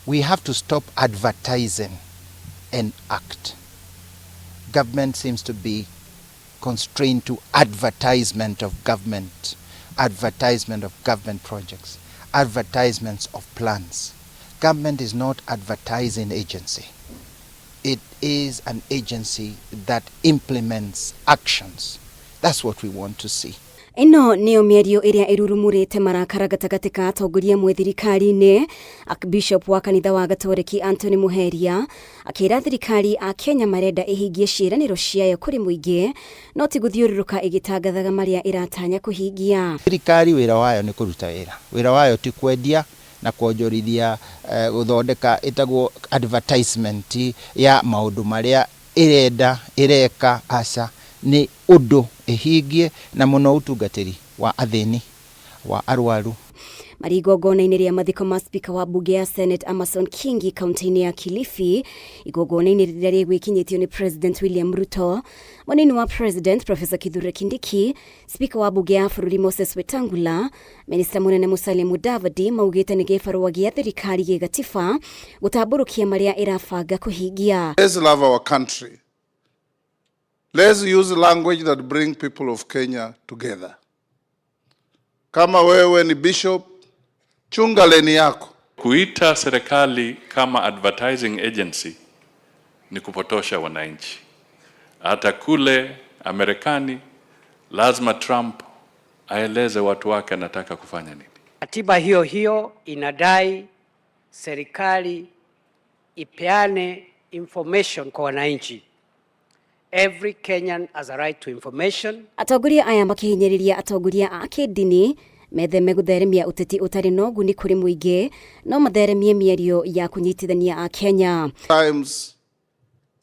We have to stop advertising and act. Government seems to be constrained to advertisement of government projects, advertisements of plans. Government is not advertising agency. It is an agency that implements actions. That's what we want to see. Ino niyo mĩario ĩrĩa ĩrurumurĩte marakara gatagatĩ ka atongoria amwe thirikari-inĩ. Archbishop wa kanitha wa Gatoreki Anthony Muheria akĩra thirikari a Kenya marenda ĩhingie ciĩranĩro ciayo kũrĩ mũingĩ, no ti gũthiũrũrũka ĩgĩtangathaga marĩa ĩratanya kũhingia. Thirikari wĩra wayo nĩ kũruta wĩra. Wĩra wayo ti kwendia na kuonjorithia gũthondeka ĩtagwo advertisement ya maũndũ marĩa ĩreka aca ni ũndũ ĩhingie na mũno ũtungatĩri wa athĩni wa arwaru. Marigongona-inĩ rĩa mathiko ma speaker wa bunge ya Senate Amason Kingi kaunti-inĩ ya Kilifi, igongona-inĩ rĩrĩa rĩgwĩkinyĩtio nĩ President William Ruto, mũnini wa President Professor Kithure Kindiki, speaker wa bunge ya bũrũri Moses Wetangula, Minister mũnene Musalia Mudavadi maugĩte nĩ gĩbarũa gĩa thirikari gĩgatiba gũtambũrũkia marĩa ĩrabanga kũhingia. Let's love our country. Let's use language that bring people of Kenya together. Kama wewe ni bishop, chunga leni yako. Kuita serikali kama advertising agency ni kupotosha wananchi. Hata kule Amerikani lazima Trump aeleze watu wake anataka kufanya nini. Katiba hiyo inadai serikali ipeane information kwa wananchi. Every Kenyan has a right to information. Atongoria aya makihinyĩrĩria atongoria a kĩndini metheme gũtheremia ũteti ũtarĩ na ũguni kũrĩ mũingĩ, no matheremie mĩario ya kũnyitithania a Kenya. Times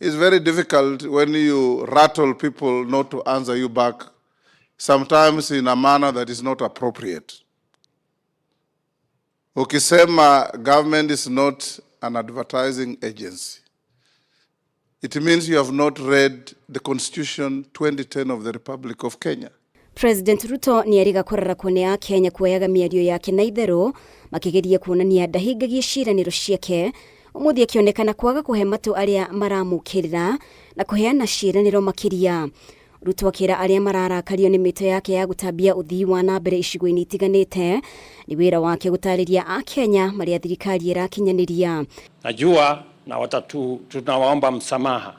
it's very difficult when you rattle people not to answer you back, sometimes in a manner that is not appropriate. Ukisema government is not an advertising agency, it means you have not read the Constitution 2010 of the Republic of Kenya. President Ruto ni ariga kũrara kone a Kenya kuoyaga mĩario yake na itherũ, makĩgeria kuonania ndahingagia ciĩranĩro ciake, ũmũthĩ akĩonekana kwaga kũhe matũ arĩa maramũkĩrĩra na kũheana ciĩranĩro makĩria. Ruto akĩra arĩa mararakario nĩ mĩto yake ya gũtambia ũthii wa na mbere icigo-inĩ itiganĩte, nĩ wĩra wake gũtarĩria a Kenya marĩa thirikari ĩrakinyanĩria. Najua na tunawaomba msamaha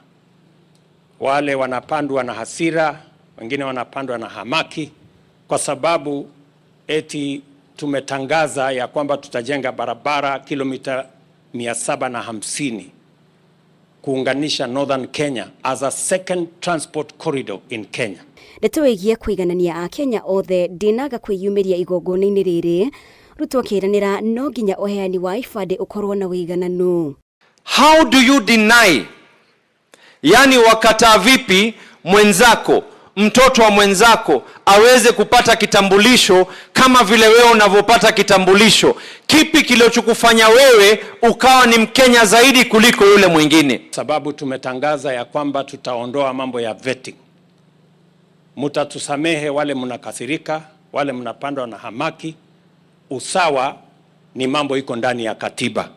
wale wanapandwa na hasira, wengine wanapandwa na hamaki, kwa sababu eti tumetangaza ya kwamba tutajenga barabara kilomita 750 kuunganisha Northern Kenya as a second transport corridor in Kenya. Ndeto ĩgiĩ kũiganania a Kenya othe ndinaga kwĩyumĩria igongona-inĩ rĩrĩ. Ruto akĩranĩra no nginya ũheani wa ibandĩ ũkorwo na ũigananu. How do you deny? Yani wakataa vipi mwenzako, mtoto wa mwenzako aweze kupata kitambulisho kama vile wewe unavyopata kitambulisho? Kipi kilichokufanya wewe ukawa ni Mkenya zaidi kuliko yule mwingine? Sababu tumetangaza ya kwamba tutaondoa mambo ya vetting. Mutatusamehe wale mnakasirika, wale mnapandwa na hamaki. Usawa ni mambo iko ndani ya katiba.